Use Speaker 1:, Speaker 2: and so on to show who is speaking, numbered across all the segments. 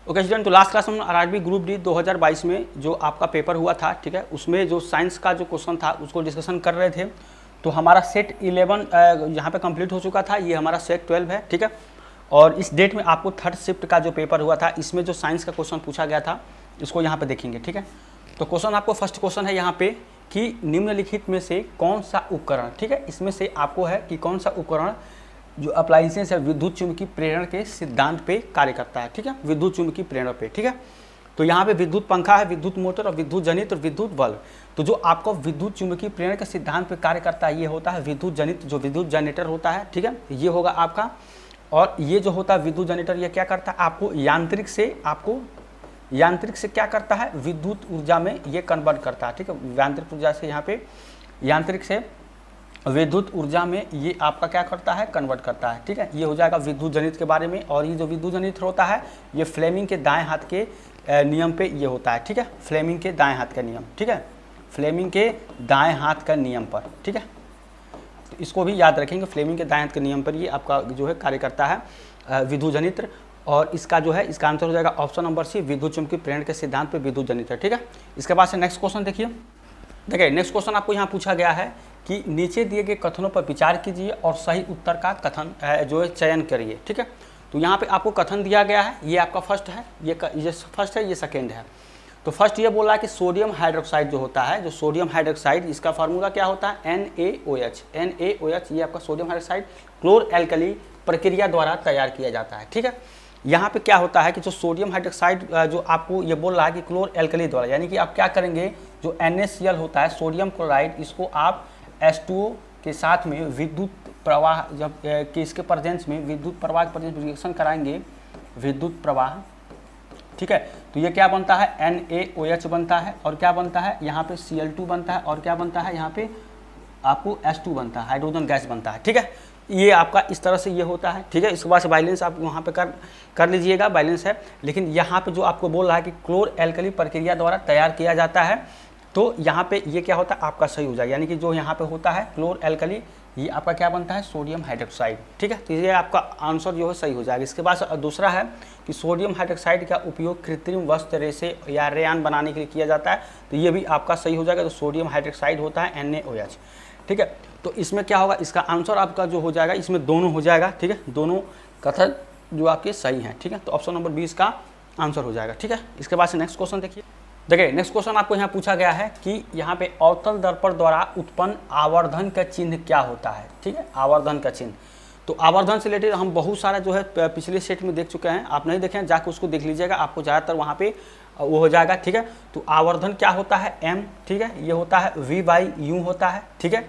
Speaker 1: Okay student, तो last class में RRB group D 2022 में जो आपका पेपर हुआ था, ठीक है, उसमें जो साइंस का जो क्वेश्चन था उसको डिस्कशन कर रहे थे। तो हमारा सेट 11 यहाँ पे कंप्लीट हो चुका था, ये हमारा सेट 12 है, ठीक है। और इस डेट में आपको थर्ड शिफ्ट का जो पेपर हुआ था, इसमें जो साइंस का क्वेश्चन पूछा गया था इसको यहाँ पे देखेंगे, ठीक है। तो क्वेश्चन आपको फर्स्ट क्वेश्चन है यहाँ पे कि निम्नलिखित में से कौन सा उपकरण, ठीक है, इसमें से आपको है कि कौन सा उपकरण जो अप्लायंसेस है विद्युत चुम्बकीय प्रेरण के सिद्धांत पे कार्य करता है, ठीक है, विद्युत चुम्बकीय प्रेरण पे, ठीक है। तो यहाँ पे विद्युत पंखा है, विद्युत मोटर और विद्युत जनित्र और विद्युत बल्ब। तो जो आपको विद्युत चुम्बकीय प्रेरण के सिद्धांत पे कार्य करता है ये होता है विद्युत जनित्र, जो विद्युत जनरेटर होता है, ठीक है, ये होगा आपका। और ये जो होता है विद्युत जनरेटर, ये क्या करता है, आपको यांत्रिक से क्या करता है, विद्युत ऊर्जा में ये कन्वर्ट करता है, ठीक है। यांत्रिक ऊर्जा से यहाँ पे यांत्रिक से विद्युत ऊर्जा में ये आपका क्या करता है, कन्वर्ट करता है, ठीक है। ये हो जाएगा विद्युत जनित्र के बारे में। और ये जो विद्युत जनित्र होता है ये फ्लेमिंग के दाएं हाथ के नियम पे ये होता है, ठीक है, फ्लेमिंग के दाएं हाथ का नियम, ठीक है, फ्लेमिंग के दाएं हाथ का नियम पर, ठीक है। तो इसको भी याद रखेंगे, फ्लेमिंग के दाएं हाथ के नियम पर ये आपका जो है कार्य करता है विद्युत जनित्र। और इसका जो है इसका आंसर हो जाएगा ऑप्शन नंबर सी, विद्युत चुम्बकीय प्रेरण के सिद्धांत पे विद्युत जनित्र, ठीक है। इसके बाद से नेक्स्ट क्वेश्चन देखिए। नेक्स्ट क्वेश्चन आपको यहाँ पूछा गया है कि नीचे दिए गए कथनों पर विचार कीजिए और सही उत्तर का कथन जो है चयन करिए, ठीक है। तो यहाँ पे आपको कथन दिया गया है, ये आपका फर्स्ट है, ये फर्स्ट है, ये सेकेंड है। तो फर्स्ट ये बोल रहा है कि सोडियम हाइड्रोक्साइड जो होता है, जो सोडियम हाइड्रोक्साइड, इसका फार्मूला क्या होता है, NaOH। ये आपका सोडियम हाइड्रोक्साइड क्लोर एल्कली प्रक्रिया द्वारा तैयार किया जाता है, ठीक है। यहाँ पे क्या होता है कि जो सोडियम हाइड्रोक्साइड जो आपको ये बोल रहा है कि क्लोर एल्कली द्वारा, यानी कि आप क्या करेंगे, जो NaCl होता है सोडियम क्लोराइड, इसको आप H2O के साथ में विद्युत प्रवाह जब कि इसके प्रेजेंस में विद्युत प्रवाह के प्रेजेंस में रिएक्शन कराएंगे, विद्युत प्रवाह, ठीक है। तो ये क्या बनता है, NaOH बनता है। और क्या बनता है, यहाँ पे Cl2 बनता है। और क्या बनता है, यहाँ पे आपको H2 बनता है, हाइड्रोजन गैस बनता है, ठीक है। ये आपका इस तरह से ये होता है, ठीक है। इसके बाद से बैलेंस आप वहाँ पे कर लीजिएगा, बैलेंस है। लेकिन यहाँ पे जो आपको बोल रहा है कि क्लोर एल्कली प्रक्रिया द्वारा तैयार किया जाता है, तो यहाँ पे ये क्या होता है, आपका सही हो जाएगा। यानी कि जो यहाँ पे होता है क्लोर एल्कली, ये आपका क्या बनता है, सोडियम हाइड्रोक्साइड, ठीक है। तो ये आपका आंसर जो है सही हो जाएगा। इसके बाद दूसरा है कि सोडियम हाइड्रोक्साइड का उपयोग कृत्रिम वस्त्र रेसे या रेयान बनाने के लिए किया जाता है, तो ये भी आपका सही हो जाएगा। तो सोडियम हाइड्रोक्साइड होता है NaOH, ठीक है। तो इसमें क्या होगा, इसका आंसर आपका जो हो जाएगा, इसमें दोनों हो जाएगा, ठीक है, दोनों कथन जो आपके सही हैं, ठीक है। तो ऑप्शन नंबर 20 का आंसर हो जाएगा, ठीक है। इसके बाद से नेक्स्ट क्वेश्चन देखिए। नेक्स्ट क्वेश्चन आपको यहाँ पूछा गया है कि यहाँ पे अवतल दर्पण द्वारा उत्पन्न आवर्धन का चिन्ह क्या होता है, ठीक है, आवर्धन का चिन्ह। तो आवर्धन से रिलेटेड हम बहुत सारा जो है पिछले सेट में देख चुके हैं, आप नहीं देखें जाकर उसको देख लीजिएगा, आपको ज़्यादातर वहाँ पे वो हो जाएगा, ठीक है। तो आवर्धन क्या होता है, M, ठीक है, ये होता है V/U होता है, ठीक है,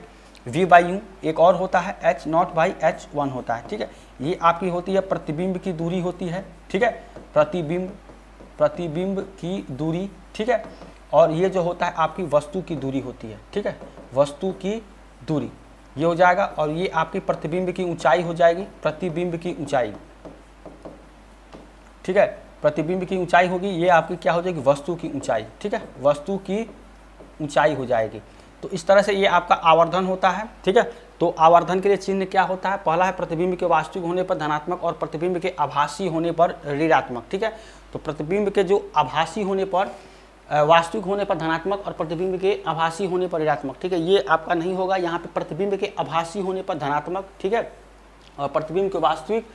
Speaker 1: V/U। एक और होता है H0/H1 होता है, ठीक है। ये आपकी होती है प्रतिबिंब की दूरी होती है, ठीक है, प्रतिबिंब की दूरी, ठीक है। और ये जो होता है आपकी वस्तु की दूरी होती है, ठीक है, वस्तु की दूरी ये हो जाएगा। और ये आपकी प्रतिबिंब की ऊंचाई हो जाएगी, प्रतिबिंब की ऊंचाई, ठीक है, प्रतिबिंब की ऊंचाई होगी, ये आपकी क्या हो जाएगी, वस्तु की ऊंचाई, ठीक है, वस्तु की ऊंचाई हो जाएगी। तो इस तरह से ये आपका आवर्धन होता है, ठीक है। तो आवर्धन के लिए चिन्ह क्या होता है, पहला है प्रतिबिंब के वास्तविक होने पर धनात्मक और प्रतिबिंब के आभासी होने पर ऋणात्मक, ठीक है। तो प्रतिबिंब के जो आभासी होने पर वास्तविक होने पर धनात्मक और प्रतिबिंब के आभासी होने पर ऋणात्मक, ठीक है, ये आपका नहीं होगा। यहाँ पे प्रतिबिंब के आभासी होने पर धनात्मक, ठीक है, और प्रतिबिंब के वास्तविक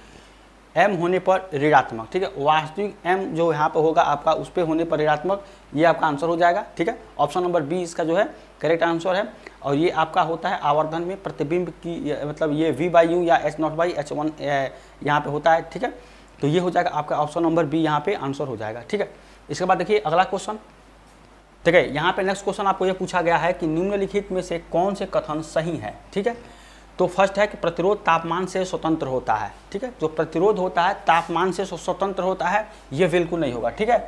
Speaker 1: M होने पर ऋणात्मक, ठीक है, वास्तविक M जो यहाँ पे होगा आपका उस पर होने पर ऋणात्मक, ये आपका आंसर हो जाएगा, ठीक है। ऑप्शन नंबर बी इसका जो है करेक्ट आंसर है। और ये आपका होता है आवर्धन में प्रतिबिंब की मतलब ये V/U या H0/H1 यहाँ पे होता है, ठीक है। तो ये हो जाएगा आपका ऑप्शन नंबर बी, यहाँ पे आंसर हो जाएगा, ठीक है। इसके बाद देखिए अगला क्वेश्चन, ठीक है। यहाँ पे नेक्स्ट क्वेश्चन आपको ये पूछा गया है कि निम्नलिखित में से कौन से कथन सही है, ठीक है। तो फर्स्ट है कि प्रतिरोध तापमान से स्वतंत्र होता है, ठीक है। जो प्रतिरोध होता है तापमान से स्वतंत्र होता है, ये बिल्कुल नहीं होगा, ठीक है।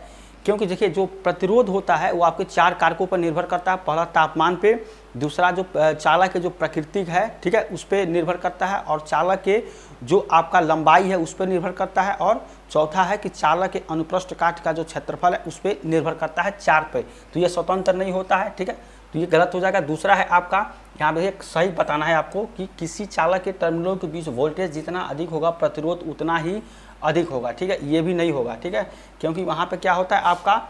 Speaker 1: क्योंकि देखिए जो प्रतिरोध होता है वो आपके 4 कारकों पर निर्भर करता है। पहला तापमान पे, दूसरा जो चालक के जो प्रकृतिक है, ठीक है, उस पर निर्भर करता है। और चालक के जो आपका लंबाई है उस पर निर्भर करता है। और चौथा है कि चालक के अनुप्रस्थ काट का जो क्षेत्रफल है उस पर निर्भर करता है 4 पे। तो ये स्वतंत्र नहीं होता है, ठीक है, तो ये गलत हो जाएगा। दूसरा है आपका यहाँ पे सही बताना है आपको कि किसी चालक के टर्मिनलों के बीच वोल्टेज जितना अधिक होगा प्रतिरोध उतना ही अधिक होगा, ठीक है, ये भी नहीं होगा, ठीक है, क्योंकि वहाँ पे क्या होता है आपका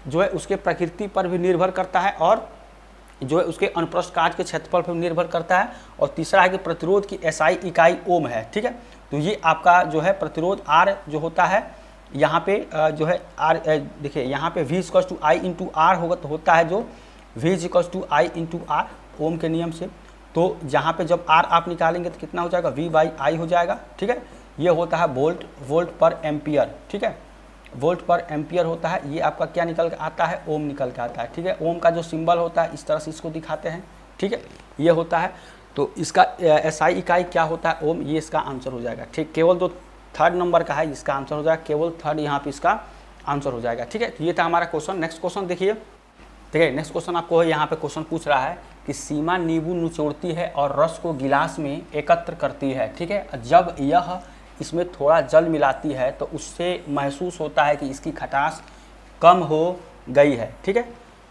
Speaker 1: जो है उसके प्रकृति पर भी निर्भर करता है और जो है उसके अनुप्रस्थ काट के क्षेत्रफल पर निर्भर करता है। और तीसरा है कि प्रतिरोध की एसआई इकाई ओम है, ठीक है। तो ये आपका जो है प्रतिरोध आर जो होता है यहाँ पे जो है आर, देखिए यहाँ पे V equals to I into R होगा, तो होता है जो V equals to I into R Ohm के नियम से। तो जहाँ पे जब आर आप निकालेंगे तो कितना हो जाएगा, V बाई आई हो जाएगा, ठीक है। ये होता है वोल्ट पर एम्पियर, ठीक है, वोल्ट पर एम्पियर होता है। ये आपका क्या निकल के आता है, ओम निकल के आता है, ठीक है। ओम का जो सिंबल होता है इस तरह से इसको दिखाते हैं, ठीक है, ये होता है। तो इसका एसआई इकाई क्या होता है, ओम, ये इसका आंसर हो जाएगा, ठीक। केवल जो थर्ड नंबर का है इसका आंसर हो जाएगा, केवल थर्ड यहाँ पे इसका आंसर हो जाएगा, ठीक है। तो ये था हमारा क्वेश्चन। नेक्स्ट क्वेश्चन देखिए, ठीक है, नेक्स्ट क्वेश्चन आपको यहाँ पे क्वेश्चन पूछ रहा है कि सीमा नींबू निचोड़ती है और रस को गिलास में एकत्र करती है, ठीक है। जब यह इसमें थोड़ा जल मिलाती है तो उससे महसूस होता है कि इसकी खटास कम हो गई है, ठीक है।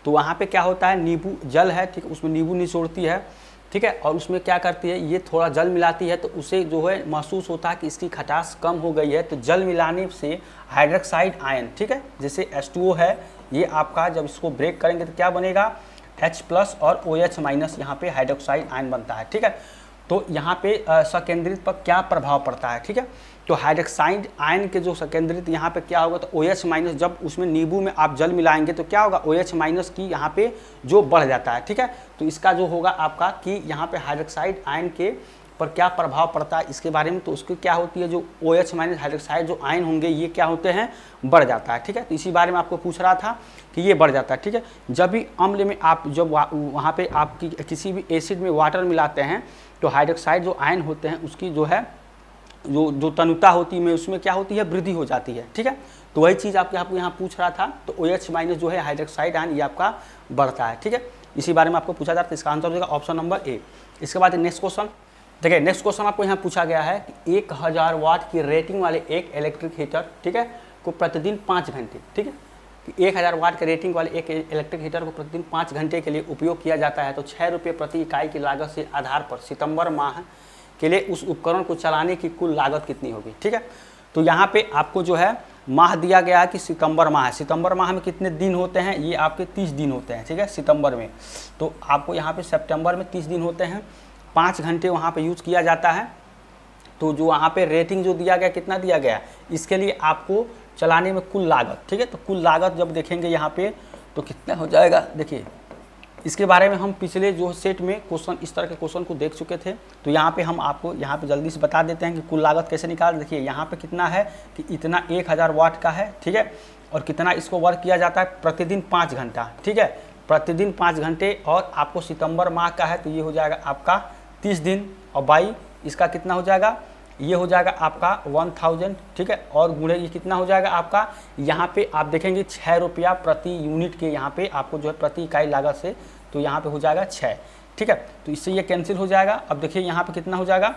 Speaker 1: तो वहाँ पे क्या होता है, नींबू जल है, ठीक है, उसमें नींबू निचोड़ती है, ठीक है, और उसमें क्या करती है, ये थोड़ा जल मिलाती है तो उसे जो है महसूस होता है कि इसकी खटास कम हो गई है। तो जल मिलाने से हाइड्रोक्साइड आयन, ठीक है, जैसे H2O है, ये आपका जब इसको ब्रेक करेंगे तो क्या बनेगा, H+ और OH- यहाँ पे हाइड्रोक्साइड आयन बनता है, ठीक है। तो यहाँ पे संकेंद्रित पर क्या प्रभाव पड़ता है, ठीक है। तो हाइड्रोक्साइड आयन के जो संकेंद्रित यहाँ पे क्या होगा, तो OH- जब उसमें नींबू में आप जल मिलाएंगे तो क्या होगा, OH- की यहाँ पे जो बढ़ जाता है, ठीक है। तो इसका जो होगा आपका कि यहाँ पे हाइड्रोक्साइड आयन के पर क्या प्रभाव पड़ता है इसके बारे में, तो उसकी क्या होती है, जो OH- हाइड्रोक्साइड जो आयन होंगे ये क्या होते हैं, बढ़ जाता है, ठीक है। तो इसी बारे में आपको पूछ रहा था कि ये बढ़ जाता है, ठीक है। जब भी अम्ल में आप जब वहाँ पे आपकी किसी भी एसिड में वाटर मिलाते हैं तो हाइड्रोक्साइड जो आयन होते हैं उसकी जो है जो तनुता होती है उसमें क्या होती है, वृद्धि हो जाती है, ठीक है। तो वही चीज़ आपको यहाँ पूछ रहा था। तो OH- जो है हाइड्रोक्साइड आयन ये आपका बढ़ता है, ठीक है। इसी बारे में आपको पूछा जाता है, इसका आंसर हो जाएगा ऑप्शन नंबर ए। इसके बाद नेक्स्ट क्वेश्चन देखिए, नेक्स्ट क्वेश्चन आपको यहाँ पूछा गया है कि 1000 वाट की रेटिंग वाले एक इलेक्ट्रिक हीटर, ठीक है, को प्रतिदिन 5 घंटे, ठीक है, कि 1000 वाट के रेटिंग वाले एक इलेक्ट्रिक हीटर को प्रतिदिन 5 घंटे के लिए उपयोग किया जाता है। तो 6 रुपये प्रति इकाई की लागत से आधार पर सितंबर माह के लिए उस उपकरण को चलाने की कुल लागत कितनी होगी, ठीक है। तो यहाँ पे आपको जो है माह दिया गया है कि सितंबर माह है। सितंबर माह में कितने दिन होते हैं, ये आपके 30 दिन होते हैं, ठीक है, सितंबर में। तो आपको यहाँ पे सितंबर में 30 दिन होते हैं, 5 घंटे वहाँ पे यूज़ किया जाता है। तो जो वहाँ पे रेटिंग जो दिया गया, कितना दिया गया, इसके लिए आपको चलाने में कुल लागत, ठीक है। तो कुल लागत जब देखेंगे यहाँ पे तो कितना हो जाएगा, देखिए इसके बारे में हम पिछले जो सेट में क्वेश्चन इस तरह के क्वेश्चन को देख चुके थे। तो यहाँ पे हम आपको यहाँ पे जल्दी से बता देते हैं कि कुल लागत कैसे निकाल। देखिए यहाँ पे कितना है कि इतना 1000 वाट का है, ठीक है, और कितना इसको वर्क किया जाता है प्रतिदिन 5 घंटा, ठीक है, प्रतिदिन 5 घंटे। और आपको सितंबर माह का है तो ये हो जाएगा आपका 30 दिन, और बाई इसका कितना हो जाएगा, ये हो जाएगा आपका 1000, ठीक है, और गुणे ये कितना हो जाएगा आपका, यहाँ पे आप देखेंगे 6 रुपया प्रति यूनिट के यहाँ पे आपको जो है प्रति इकाई लागत से, तो यहाँ पे हो जाएगा 6, ठीक है। तो इससे ये कैंसिल हो जाएगा। अब देखिए यहाँ पे कितना हो जाएगा,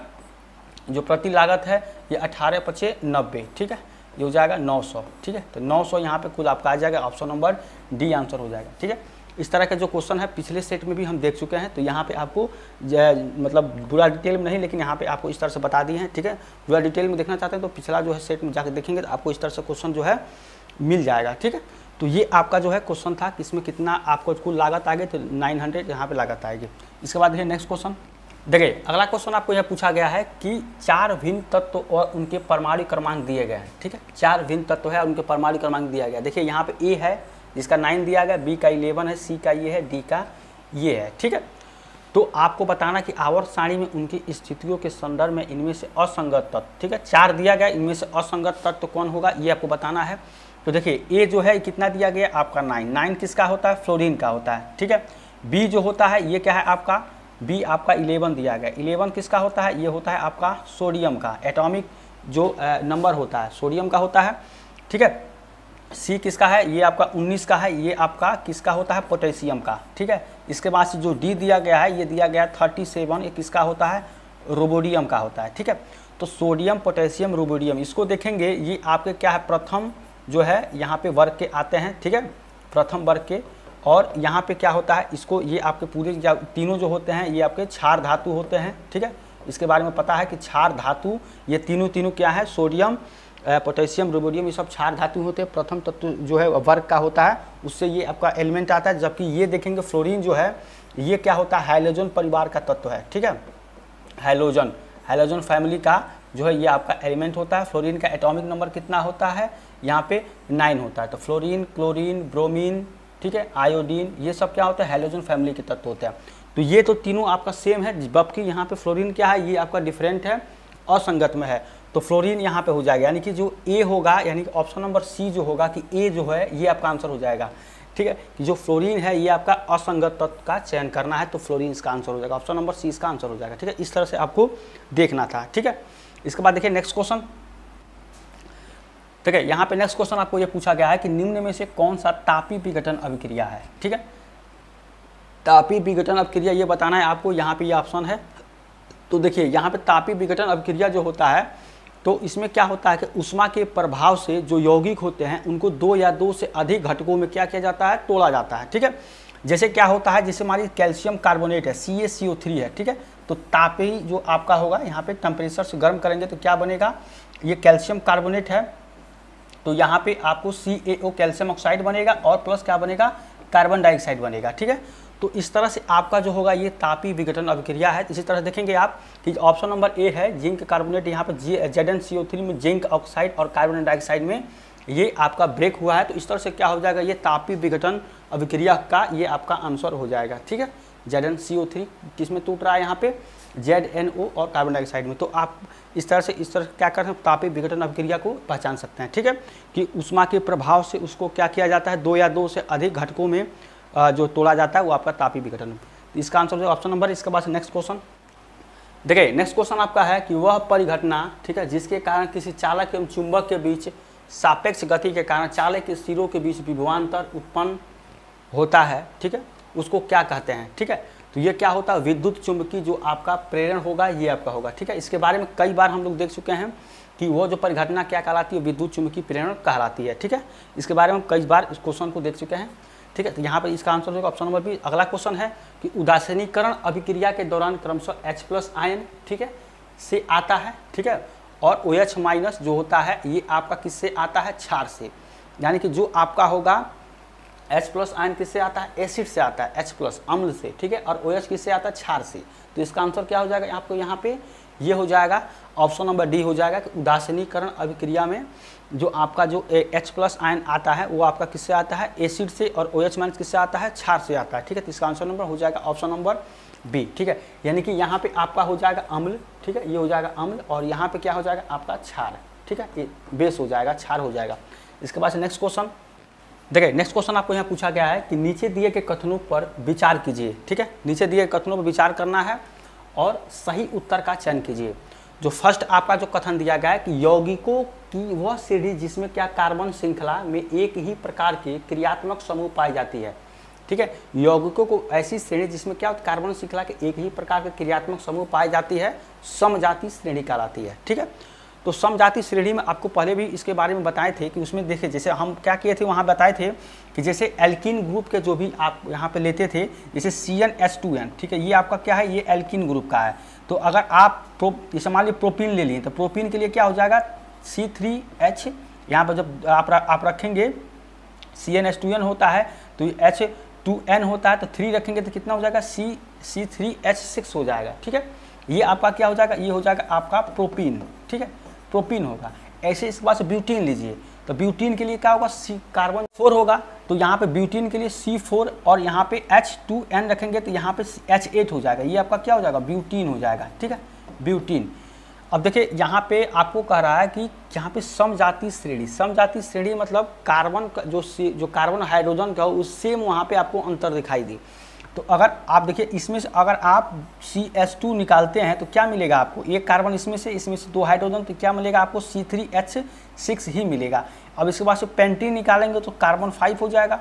Speaker 1: जो प्रति लागत है ये 18×5=90, ठीक है, ये हो जाएगा 900, ठीक है। तो 900 यहाँ पे कुल आपका आ जाएगा, ऑप्शन नंबर डी आंसर हो जाएगा, ठीक है। इस तरह का जो क्वेश्चन है पिछले सेट में भी हम देख चुके हैं। तो यहाँ पे आपको मतलब पूरा डिटेल में नहीं, लेकिन यहाँ पे आपको इस तरह से बता दिए हैं, ठीक है। पूरा डिटेल में देखना चाहते हैं तो पिछला जो है सेट में जाकर देखेंगे तो आपको इस तरह से क्वेश्चन जो है मिल जाएगा, ठीक है। तो ये आपका जो है क्वेश्चन था कि इसमें कितना आपको कुल लागत आ गई, तो 900 यहाँ पे लागत आएगी। इसके बाद देखिए नेक्स्ट क्वेश्चन, देखिए अगला क्वेश्चन आपको यह पूछा गया है कि 4 भिन्न तत्व और उनके परमाणु क्रमांक दिए गए हैं, ठीक है। 4 भिन्न तत्व है और उनके परमाणु क्रमांक दिया गया। देखिए यहाँ पे ए है जिसका 9 दिया गया, बी का 11 है, सी का ये है, डी का ये है, ठीक है। तो आपको बताना कि आवर्त सारणी में उनकी स्थितियों के संदर्भ में इनमें से असंगत तत्व, ठीक है, 4 दिया गया, इनमें से असंगत तत्व कौन होगा ये आपको बताना है। तो देखिए ए जो है कितना दिया गया आपका 9 किसका होता है, फ्लोरीन का होता है, ठीक है। बी जो होता है ये क्या है आपका, बी आपका 11 दिया गया, 11 किसका होता है, ये होता है आपका सोडियम का, एटॉमिक जो नंबर होता है सोडियम का होता है, ठीक है। सी किसका है, ये आपका 19 का है, ये आपका किसका होता है, पोटेशियम का, ठीक है। इसके बाद से जो डी दिया गया है ये दिया गया 37, ये किसका होता है, रोबोडियम का होता है, ठीक है। तो सोडियम, पोटेशियम, रोबोडियम इसको देखेंगे, ये आपके क्या है, प्रथम जो है यहाँ पे वर्ग के आते हैं, ठीक है, प्रथम वर्ग के। और यहाँ पे क्या होता है, इसको ये आपके पूरे तीनों जो होते हैं ये आपके क्षार धातु होते हैं, ठीक है। इसके बारे में पता है कि क्षार धातु ये तीनों क्या है, सोडियम पोटेशियम, रुबोडियम, ये सब क्षार धातु होते हैं। प्रथम तत्व जो है वर्ग का होता है, उससे ये आपका एलिमेंट आता है। जबकि ये देखेंगे फ्लोरीन जो है ये क्या होता है, हैलोजन परिवार का तत्व है, ठीक है। हैलोजन फैमिली का जो है ये आपका एलिमेंट होता है। फ्लोरीन का एटॉमिक नंबर कितना होता है, यहाँ पे 9 होता है। तो फ्लोरीन, क्लोरीन, ब्रोमीन, ठीक है, आयोडीन, ये सब क्या होता है, हैलोजन फैमिली के तत्व होते हैं। तो ये तो तीनों आपका सेम है, जबकि यहाँ पे फ्लोरीन क्या है, ये आपका डिफरेंट है, असंगत में है। तो फ्लोरीन यहाँ पे हो जाएगा, यानी कि जो ए होगा, यानी कि ऑप्शन नंबर सी जो होगा कि ए जो है ये आपका आंसर हो जाएगा, ठीक है। कि जो फ्लोरीन है ये आपका असंगत तत्व का चयन करना है, तो फ्लोरीन इसका आंसर हो जाएगा, ऑप्शन नंबर सी इसका आंसर हो जाएगा, ठीक है। इस तरह से आपको देखना था, ठीक है। इसके बाद देखिए नेक्स्ट क्वेश्चन, ठीक है। यहाँ पे नेक्स्ट क्वेश्चन आपको ये पूछा गया है कि निम्न में से कौन सा तापी विघटन अभिक्रिया है, ठीक है। तापी विघटन अभिक्रिया ये बताना है आपको, यहाँ पे ये ऑप्शन है। तो देखिए यहाँ पे तापी विघटन अभिक्रिया जो होता है, तो इसमें क्या होता है कि उष्मा के प्रभाव से जो यौगिक होते हैं उनको 2 या 2 से अधिक घटकों में क्या किया जाता है, तोड़ा जाता है, ठीक है। जैसे क्या होता है, जैसे हमारी कैल्शियम कार्बोनेट है, CaCO3 है, ठीक है। तो तापी जो आपका होगा, यहाँ पे टेम्परेचर से गर्म करेंगे तो क्या बनेगा, ये कैल्शियम कार्बोनेट है, तो यहाँ पे आपको CaO कैल्शियम ऑक्साइड बनेगा और प्लस क्या बनेगा, कार्बन डाइऑक्साइड बनेगा, ठीक है। तो इस तरह से आपका जो होगा ये तापी विघटन अभिक्रिया है। इसी तरह देखेंगे आप कि ऑप्शन नंबर ए है जिंक कार्बोनेट, यहाँ पे ZnCO3 में जिंक ऑक्साइड और कार्बन डाइऑक्साइड में ये आपका ब्रेक हुआ है। तो इस तरह से क्या हो जाएगा, ये तापी विघटन अभिक्रिया का ये आपका आंसर हो जाएगा, ठीक है। ZnCO3 किस में टूट रहा है, यहाँ पे ZnO और कार्बन डाइऑक्साइड में। तो आप इस तरह क्या कर सकते हैं, तापी विघटन अभिक्रिया को पहचान सकते हैं, ठीक है। कि उष्मा के प्रभाव से उसको क्या किया जाता है, 2 या 2 से अधिक घटकों में जो तोड़ा जाता है वो आपका तापी विघटन है। इसका आंसर जो ऑप्शन नंबर। इसके बाद नेक्स्ट क्वेश्चन देखिए, नेक्स्ट क्वेश्चन आपका है कि वह परिघटना, ठीक है, जिसके कारण किसी चालक एवं चुंबक के बीच सापेक्ष गति के कारण चालक के सिरों के बीच विभवांतर उत्पन्न होता है, ठीक है, उसको क्या कहते हैं, ठीक है। तो ये क्या होता है, विद्युत चुंबकीय जो आपका प्रेरण होगा ये आपका होगा, ठीक है। इसके बारे में कई बार हम लोग देख चुके हैं कि वो जो परिघटना क्या कहलाती है, विद्युत चुंबकीय प्रेरण कहलाती है, ठीक है। इसके बारे में कई बार इस क्वेश्चन को देख चुके हैं, ठीक है। तो यहाँ पर इसका आंसर होगा ऑप्शन नंबर बी। अगला क्वेश्चन है कि उदासीनीकरण अभिक्रिया के दौरान क्रमशः H+ आयन, ठीक है, से आता है, ठीक है, और OH- जो होता है ये आपका किससे आता है, क्षार से। यानी कि जो आपका होगा H+ आयन किससे आता है, एसिड से आता है, H+ अम्ल से, ठीक है, और OH किससे आता है, क्षार से। तो इसका आंसर क्या हो जाएगा आपको, यहाँ पे ये हो जाएगा ऑप्शन नंबर डी हो जाएगा कि उदासीनीकरण अभिक्रिया में जो आपका जो H+ आयन आता है वो आपका किससे आता है, एसिड से, और OH- किससे आता है, क्षार से आता है, ठीक है। तो इसका आंसर नंबर हो जाएगा ऑप्शन नंबर बी, ठीक है। यानी कि यहाँ पे आपका हो जाएगा अम्ल, ठीक है, ये हो जाएगा अम्ल, और यहाँ पे क्या हो जाएगा आपका क्षार, ठीक है, ये बेस हो जाएगा, क्षार हो जाएगा। इसके बाद नेक्स्ट क्वेश्चन देखिए, नेक्स्ट क्वेश्चन आपको यहाँ पूछा गया है कि नीचे दिए गए कथनों पर विचार कीजिए, ठीक है। नीचे दिए गए कथनों पर विचार करना है और सही उत्तर का चयन कीजिए। जो फर्स्ट आपका जो कथन दिया गया है कि यौगिकों की वह श्रेणी जिसमें क्या कार्बन श्रृंखला में एक ही प्रकार के क्रियात्मक समूह पाई जाती है, ठीक है। यौगिकों को ऐसी श्रेणी जिसमें क्या कार्बन श्रृंखला के एक ही प्रकार के क्रियात्मक समूह पाई जाती है, समजाति श्रेणी कहलाती है, ठीक है। तो समजाति श्रेणी में आपको पहले भी इसके बारे में बताए थे कि उसमें देखिए जैसे हम क्या किए थे, वहाँ बताए थे कि जैसे एल्कीन ग्रुप के जो भी आप यहाँ पे लेते थे, जैसे CnH2n, ठीक है, ये आपका क्या है, ये एल्कीन ग्रुप का है। तो अगर आप जैसे मान लीजिए प्रोपीन ले लिए, तो प्रोपीन के लिए क्या हो जाएगा, C3H, यहाँ पर जब आप रखेंगे CnH2n होता है तो H2n होता है, तो 3 रखेंगे तो कितना हो जाएगा, C3H6 हो जाएगा, ठीक है। ये आपका क्या हो जाएगा, ये हो जाएगा आपका प्रोपीन, ठीक है, प्रोपीन होगा। ऐसे इसके बाद से ब्यूटीन लीजिए, तो ब्यूटीन के लिए क्या होगा, कार्बन 4 होगा, तो यहाँ पे ब्यूटीन के लिए C4 और यहाँ पे H2n रखेंगे तो यहाँ पे H8 हो जाएगा, ये आपका क्या हो जाएगा, ब्यूटीन हो जाएगा, ठीक है, ब्यूटीन। अब देखिए यहाँ पे आपको कह रहा है कि यहाँ पे समजाति श्रेणी, समजाति श्रेणी मतलब कार्बन का जो कार्बन हाइड्रोजन का उससे वहाँ पे आपको अंतर दिखाई दे। तो अगर आप देखिए इसमें से अगर आप CH2 निकालते हैं तो क्या मिलेगा आपको, एक कार्बन इसमें से 2 हाइड्रोजन, तो क्या मिलेगा आपको C3H6 ही मिलेगा। अब इसके बाद से पेंटीन निकालेंगे तो कार्बन 5 हो जाएगा,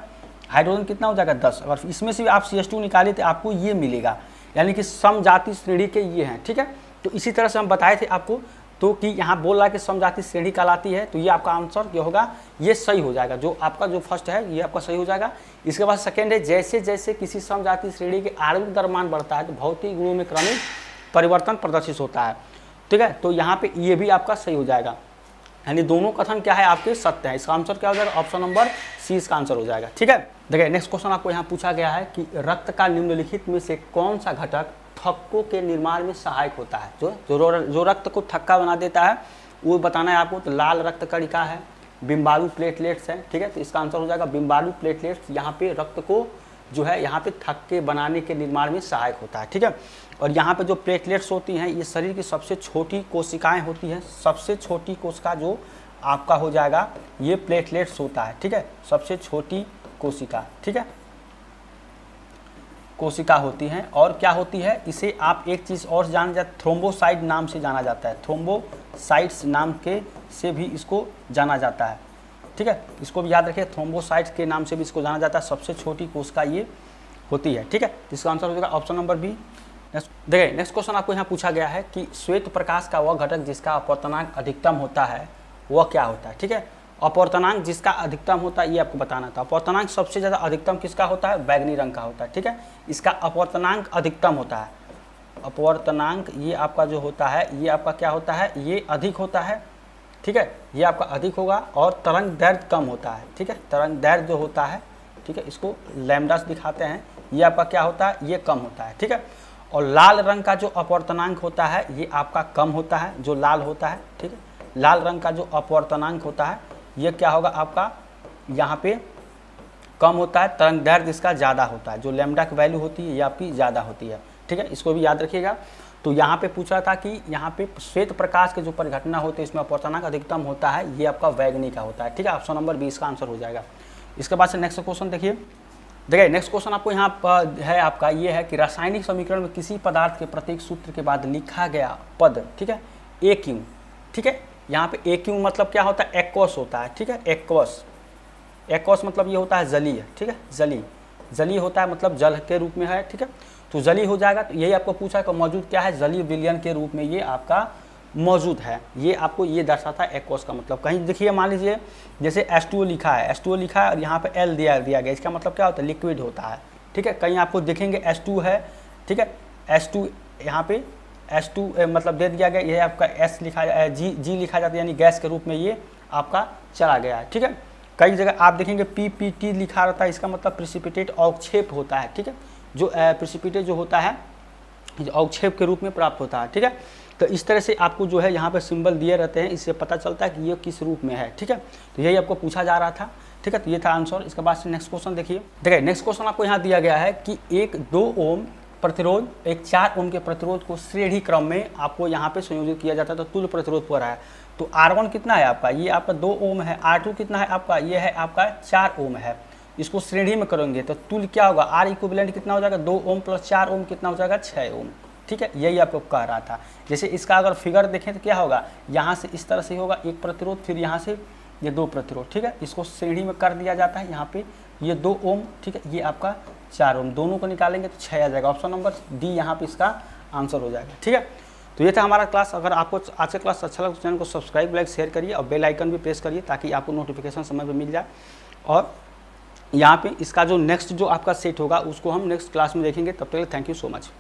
Speaker 1: हाइड्रोजन कितना हो जाएगा 10। अगर इसमें से आप CH2 निकाले तो आपको ये मिलेगा, यानी कि समजाति श्रेणी के ये हैं, ठीक है। तो इसी तरह से हम बताए थे आपको, तो कि यहाँ बोल रहा है कि समजाति श्रेणी कहलाती है, तो ये आपका आंसर क्या होगा, ये सही हो जाएगा। जो आपका जो फर्स्ट है ये आपका सही हो जाएगा। इसके बाद सेकेंड है, जैसे जैसे किसी समजाति श्रेणी के आणविक द्रव्यमान बढ़ता है तो भौतिक गुणों में क्रमिक परिवर्तन प्रदर्शित होता है, ठीक है। तो यहाँ पे ये भी आपका सही हो जाएगा। यानी दोनों कथन क्या है आपके सत्य है। इसका आंसर क्या हो जाएगा, ऑप्शन नंबर सी इसका आंसर हो जाएगा। ठीक है, देखिए नेक्स्ट क्वेश्चन आपको यहाँ पूछा गया है कि रक्त का निम्नलिखित में से कौन सा घटक थक्कों के निर्माण में सहायक होता है। जो रक्त को थक्का बना देता है वो बताना है आपको। तो लाल रक्त कणिका है, बिम्बाणु प्लेटलेट्स है। ठीक है, तो इसका आंसर हो जाएगा बिम्बाणु प्लेटलेट्स, यहाँ पे रक्त को जो है यहाँ पे थक्के बनाने के निर्माण में सहायक होता है। ठीक है, और यहाँ पे जो प्लेटलेट्स होती हैं ये शरीर की सबसे छोटी कोशिकाएं होती हैं। सबसे छोटी कोशिका जो आपका हो जाएगा ये प्लेटलेट्स होता है। ठीक है, सबसे छोटी कोशिका, ठीक है, कोशिका होती हैं। और क्या होती है, इसे आप एक चीज़ और जान जाते, थ्रोम्बोसाइट नाम से जाना जाता है। थ्रोम्बोसाइट्स नाम के से भी इसको जाना जाता है। ठीक है, इसको भी याद रखिए, थ्रोम्बोसाइट्स के नाम से भी इसको जाना जाता है। सबसे छोटी कोशिका ये होती है। ठीक है, इसका आंसर हो जाएगा ऑप्शन नंबर बी। देखिए नेक्स्ट क्वेश्चन आपको यहाँ पूछा गया है कि श्वेत प्रकाश का वह घटक जिसका अपवर्तनांक अधिकतम होता है वह क्या होता है। ठीक है, अपवर्तनांक जिसका अधिकतम होता है ये आपको बताना था। अपवर्तनांक सबसे ज़्यादा अधिकतम किसका होता है, बैगनी रंग का होता है। ठीक है, इसका अपवर्तनांक अधिकतम होता है। अपवर्तनांक ये आपका जो होता है ये आपका क्या होता है, ये अधिक होता है। ठीक है, ये आपका अधिक होगा और तरंग दैर्घ्य कम होता है। ठीक है, तरंग दैर्घ्य जो होता है, ठीक है, इसको लैम्डा से दिखाते हैं, ये आपका क्या होता है, ये कम होता है। ठीक है, और लाल रंग का जो अपवर्तनांक होता है ये आपका कम होता है, जो लाल होता है। ठीक है, लाल रंग का जो अपवर्तनांक होता है ये क्या होगा आपका यहाँ पे कम होता है। तरंग दैर्घ्य इसका ज़्यादा होता है, जो लैम्डा की वैल्यू होती है ये आपकी ज़्यादा होती है। ठीक है, इसको भी याद रखिएगा। तो यहाँ पे पूछा था कि यहाँ पे श्वेत प्रकाश के जो परिघटना होते हैं इसमें अपवर्तनांक अधिकतम होता है, ये आपका बैगनी का होता है। ठीक है, ऑप्शन नंबर बी इसका आंसर हो जाएगा। इसके बाद से नेक्स्ट क्वेश्चन देखिए नेक्स्ट क्वेश्चन आपको यहाँ पर है आपका ये है कि रासायनिक समीकरण में किसी पदार्थ के प्रतीक सूत्र के बाद लिखा गया पद, ठीक है, ए क्यू। ठीक है, यहाँ पे ए क्यू मतलब क्या होता है, एक्वस होता है। ठीक है, एक्वस मतलब ये होता है जलीय। ठीक है, जलीय होता है मतलब जल के रूप में है। ठीक है, तो जलीय हो जाएगा। तो यही आपको पूछा है कि मौजूद क्या है, जलीय विलयन के रूप में ये आपका मौजूद है। ये आपको ये दर्शाता है एक्वस का मतलब। कहीं देखिए मान लीजिए जैसे H2O लिखा है, H2O लिखा है और यहाँ पे L दिया गया, इसका मतलब क्या होता है, लिक्विड होता है। ठीक है, कहीं आपको देखेंगे H2 है। ठीक है, H2 यहाँ पे H2 मतलब दे दिया गया, ये आपका S लिखा G लिखा जाता है, यानी गैस के रूप में ये आपका चला गया है। ठीक है, कई जगह आप देखेंगे PPT लिखा रहता है, इसका मतलब प्रिसिपिटेट अवक्षेप होता है। ठीक है, जो प्रिसिपिटेट जो होता है अवक्षेप के रूप में प्राप्त होता है। ठीक है, तो इस तरह से आपको जो है यहाँ पे सिंबल दिए रहते हैं, इससे पता चलता है कि ये किस रूप में है। ठीक है, तो यही आपको पूछा जा रहा था। ठीक है, तो ये था आंसर। इसके बाद से नेक्स्ट क्वेश्चन देखिए नेक्स्ट क्वेश्चन आपको यहाँ दिया गया है कि एक 2 ओम प्रतिरोध एक 4 ओम के प्रतिरोध को श्रेणी क्रम में आपको यहाँ पे संयोजित किया जाता है। तो तुल्य प्रतिरोध पर है, तो R1 कितना है आपका, ये आपका 2 ओम है। R2 कितना है आपका, ये है आपका 4 ओम है। इसको श्रेणी में करेंगे तो तुल्य क्या होगा, R इक्विवेलेंट कितना हो जाएगा, 2 ओम प्लस 4 ओम कितना हो जाएगा, 6 ओम। ठीक है, यही आपको कह रहा था। जैसे इसका अगर फिगर देखें तो क्या होगा, यहाँ से इस तरह से होगा एक प्रतिरोध, फिर यहाँ से ये 2 प्रतिरोध। ठीक है, इसको श्रेणी में कर दिया जाता है। यहाँ पे ये 2 ओम, ठीक है, ये आपका 4 ओम, दोनों को निकालेंगे तो 6 आ जाएगा। ऑप्शन नंबर डी यहाँ पे इसका आंसर हो जाएगा। ठीक है, तो ये था हमारा क्लास। अगर आपको आज का क्लास अच्छा लगा तो चैनल को सब्सक्राइब, लाइक, शेयर करिए और बेल आइकन भी प्रेस करिए ताकि आपको नोटिफिकेशन समय पर मिल जाए। और यहाँ पे इसका जो नेक्स्ट जो आपका सेट होगा उसको हम नेक्स्ट क्लास में देखेंगे। तब तक के लिए थैंक यू सो मच।